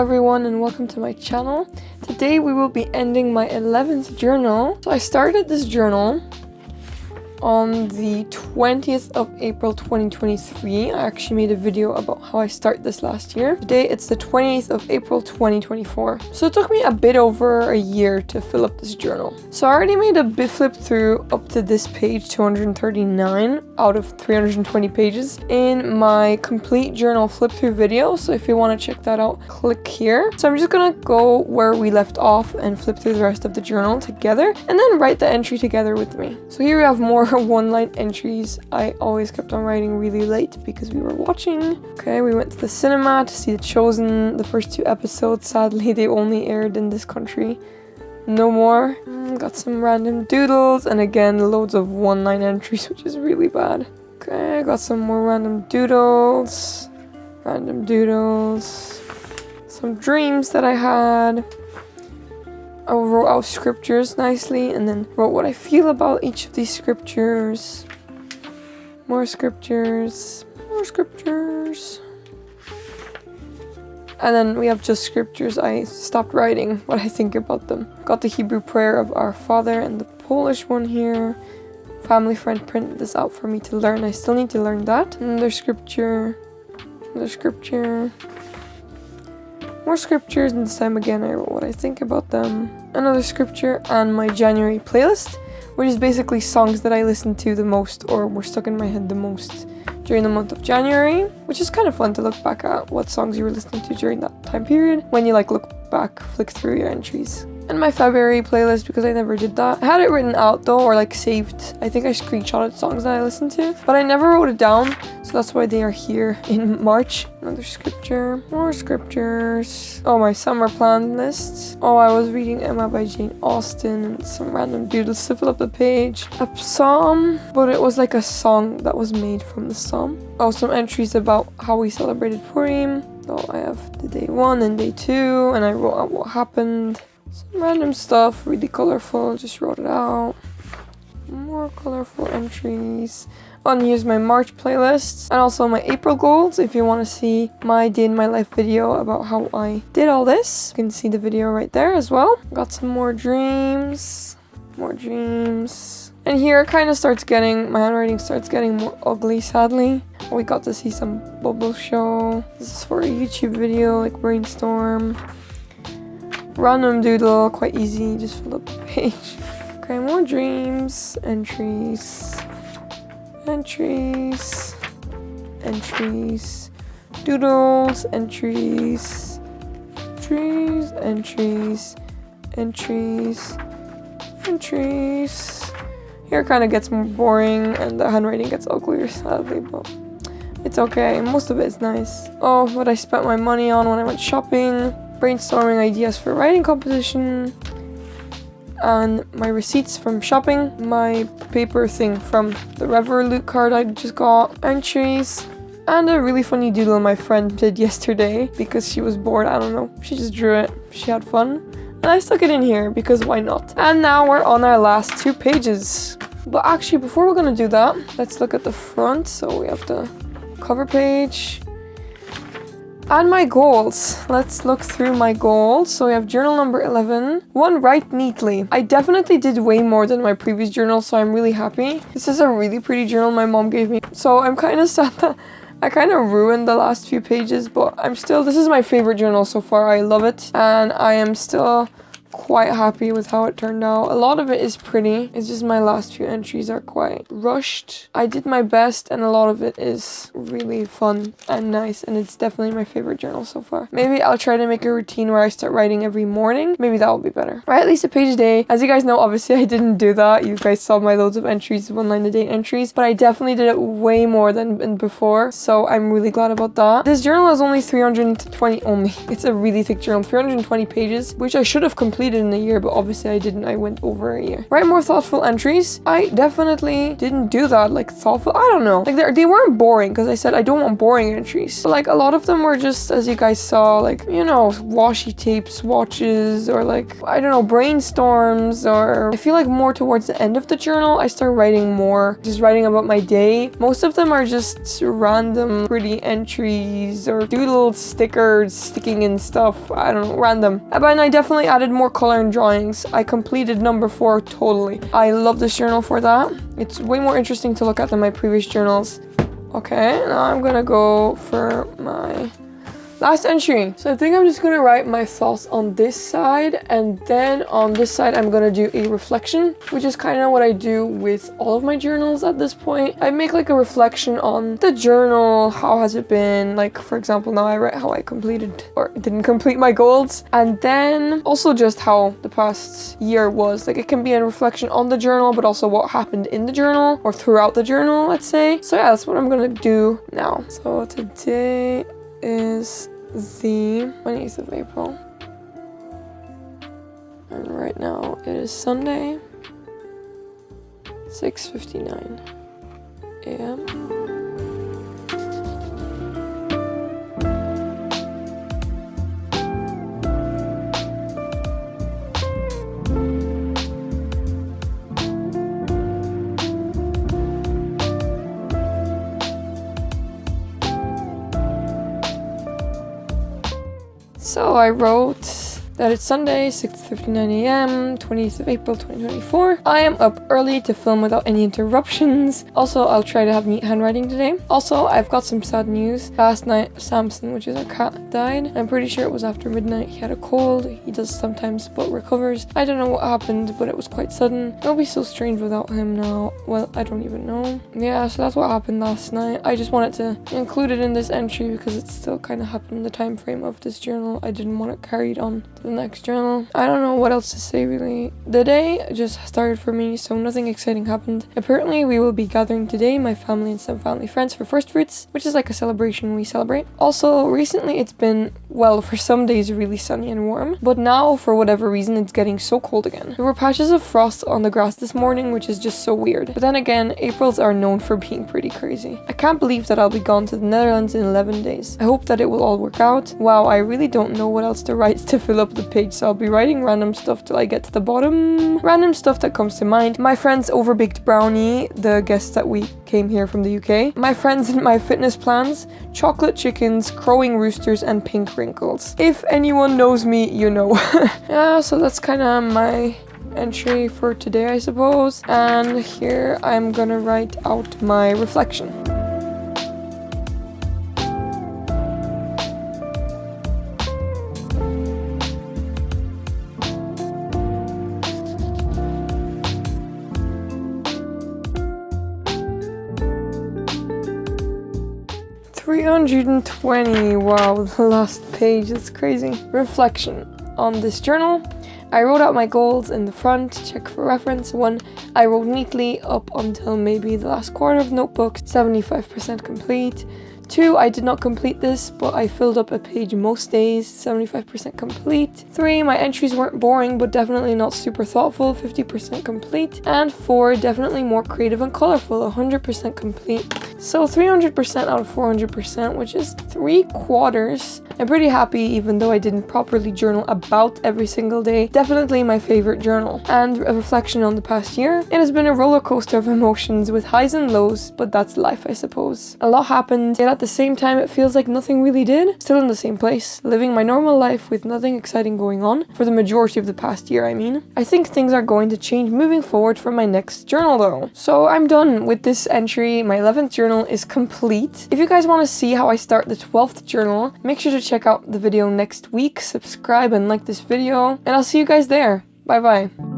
everyone and welcome to my channel. Today we will be ending my 11th journal. So I started this journal on the 20th of April 2023. I actually made a video about how I started this last year. Today it's the 20th of April 2024. So it took me a bit over a year to fill up this journal. So I already made a bit flip through up to this page 239 out of 320 pages in my complete journal flip through video. So if you want to check that out, click here. So I'm just gonna go where we left off and flip through the rest of the journal together and then write the entry together with me. So here we have more one-line entries. I always kept on writing really late because we were watching. Okay, we went to the cinema to see The Chosen. The first 2 episodes, sadly, they only aired in this country. No more. Got some random doodles and again loads of one-line entries, which is really bad. Okay, I got some more random doodles. Some dreams that I had. I wrote out scriptures nicely and then wrote what I feel about each of these scriptures. More scriptures. And then we have just scriptures. I stopped writing what I think about them. Got the Hebrew prayer of Our Father and the Polish one here. Family friend printed this out for me to learn. I still need to learn that. Another scripture. More scriptures, and this time again I wrote what I think about them. Another scripture and my January playlist, which is basically songs that I listened to the most or were stuck in my head the most during the month of January, which is kind of fun to look back at what songs you were listening to during that time period when you look back, flick through your entries. And my February playlist, because I never did that. I had it written out though, or saved. I think I screenshotted songs that I listened to, but I never wrote it down, so that's why they are here in March. Another scripture, more scriptures. Oh, my summer plan list. Oh, I was reading Emma by Jane Austen and some random doodles to fill up the page. A psalm, but it was like a song that was made from the psalm. Oh, some entries about how we celebrated Purim. So I have the day 1 and day 2, and I wrote out what happened. Some random stuff, really colorful, just wrote it out. More colorful entries. Oh, and here's my March playlists and also my April goals. If you want to see my day in my life video about how I did all this, you can see the video right there as well. Got some more dreams. And here it kind of my handwriting starts getting more ugly, sadly. We got to see some bubble show. This is for a YouTube video, brainstorm. Random doodle, quite easy, just fill up the page. Okay, more dreams, entries, doodles, entries, Here it kind of gets more boring and the handwriting gets uglier, sadly, but it's okay. Most of it is nice. Oh, what I spent my money on when I went shopping. Brainstorming ideas for writing competition, and my receipts from shopping, my paper thing from the Revolut card I just got, entries, and a really funny doodle my friend did yesterday because she was bored. I don't know, she just drew it, she had fun, and I stuck it in here because why not? And now we're on our last 2 pages. But actually, before we're gonna do that, let's look at the front. So we have the cover page. And my goals. Let's look through my goals. So we have journal number 11. 1, write neatly. I definitely did way more than my previous journal, so I'm really happy. This is a really pretty journal my mom gave me. So I'm kind of sad that I kind of ruined the last few pages, but this is my favorite journal so far. I love it. And I am still quite happy with how it turned out. A lot of it is pretty. It's just my last few entries are quite rushed. I did my best and a lot of it is really fun and nice, and it's definitely my favorite journal so far. Maybe I'll try to make a routine where I start writing every morning. Maybe that will be better. Write at least a page a day. As you guys know, obviously I didn't do that. You guys saw my loads of entries, 1 line a day entries, but I definitely did it way more than before, so I'm really glad about that. This journal is only 320 only. It's a really thick journal, 320 pages, which I should have completed completed in a year, but obviously I didn't. I went over a year. Write more thoughtful entries. I definitely didn't do that. Like thoughtful, I don't know. Like they weren't boring because I said I don't want boring entries. But like a lot of them were just, as you guys saw, like, you know, washi tape swatches or like, I don't know, brainstorms. Or I feel like more towards the end of the journal, I start writing more, just writing about my day. Most of them are just random pretty entries or doodle stickers sticking in stuff. I don't know, random. But I definitely added more color and drawings. I completed number 4 totally. I love this journal for that. It's way more interesting to look at than my previous journals. Okay, now I'm gonna go for my last entry. So I think I'm just gonna write my thoughts on this side, and then on this side I'm gonna do a reflection, which is kind of what I do with all of my journals at this point. I make like a reflection on the journal, how has it been, like for example now I write how I completed or didn't complete my goals, and then also just how the past year was. Like it can be a reflection on the journal, but also what happened in the journal or throughout the journal, let's say. So yeah, that's what I'm gonna do now. So today is the 20th of April, and right now it is Sunday, 6:59 a.m. So I wrote that it's Sunday, 6:59 a.m., 20th of April, 2024. I am up early to film without any interruptions. Also, I'll try to have neat handwriting today. Also, I've got some sad news. Last night, Samson, which is our cat, died. I'm pretty sure it was after midnight. He had a cold. He does sometimes, but recovers. I don't know what happened, but it was quite sudden. It'll be so strange without him now. Well, I don't even know. Yeah, so that's what happened last night. I just wanted to include it in this entry because it still kind of happened in the time frame of this journal. I didn't want it carried on to the next journal. I don't know what else to say really. The day just started for me, so nothing exciting happened. Apparently we will be gathering today, my family and some family friends, for first fruits, which is like a celebration we celebrate. Also, recently it's been, well, for some days really sunny and warm, but now for whatever reason it's getting so cold again. There were patches of frost on the grass this morning, which is just so weird. But then again, Aprils are known for being pretty crazy. I can't believe that I'll be gone to the Netherlands in 11 days. I hope that it will all work out. Wow, I really don't know what else to write to fill up the page, so I'll be writing random stuff till I get to the bottom. Random stuff that comes to mind. My friend's overbaked brownie, the guest that we came here from the UK. My friends and my fitness plans, chocolate chickens, crowing roosters, and pink wrinkles. If anyone knows me, you know. Yeah, so that's kind of my entry for today, I suppose. And here I'm gonna write out my reflection. $320. Wow, the last page, that's crazy. Reflection on this journal. I wrote out my goals in the front, check for reference. 1, I wrote neatly up until maybe the last quarter of notebook, 75% complete. 2, I did not complete this, but I filled up a page most days, 75% complete. 3, my entries weren't boring, but definitely not super thoughtful, 50% complete. And 4, definitely more creative and colorful, 100% complete. So 300% out of 400%, which is 3/4. I'm pretty happy, even though I didn't properly journal about every single day. Definitely my favorite journal. And a reflection on the past year. It has been a roller coaster of emotions with highs and lows, but that's life, I suppose. A lot happened, yet at the same time it feels like nothing really did. Still in the same place, living my normal life with nothing exciting going on, for the majority of the past year, I mean. I think things are going to change moving forward for my next journal though. So I'm done with this entry. My 11th journal is complete. If you guys want to see how I start the 12th journal, make sure to check out the video next week, subscribe and like this video, and I'll see you guys there. Bye bye.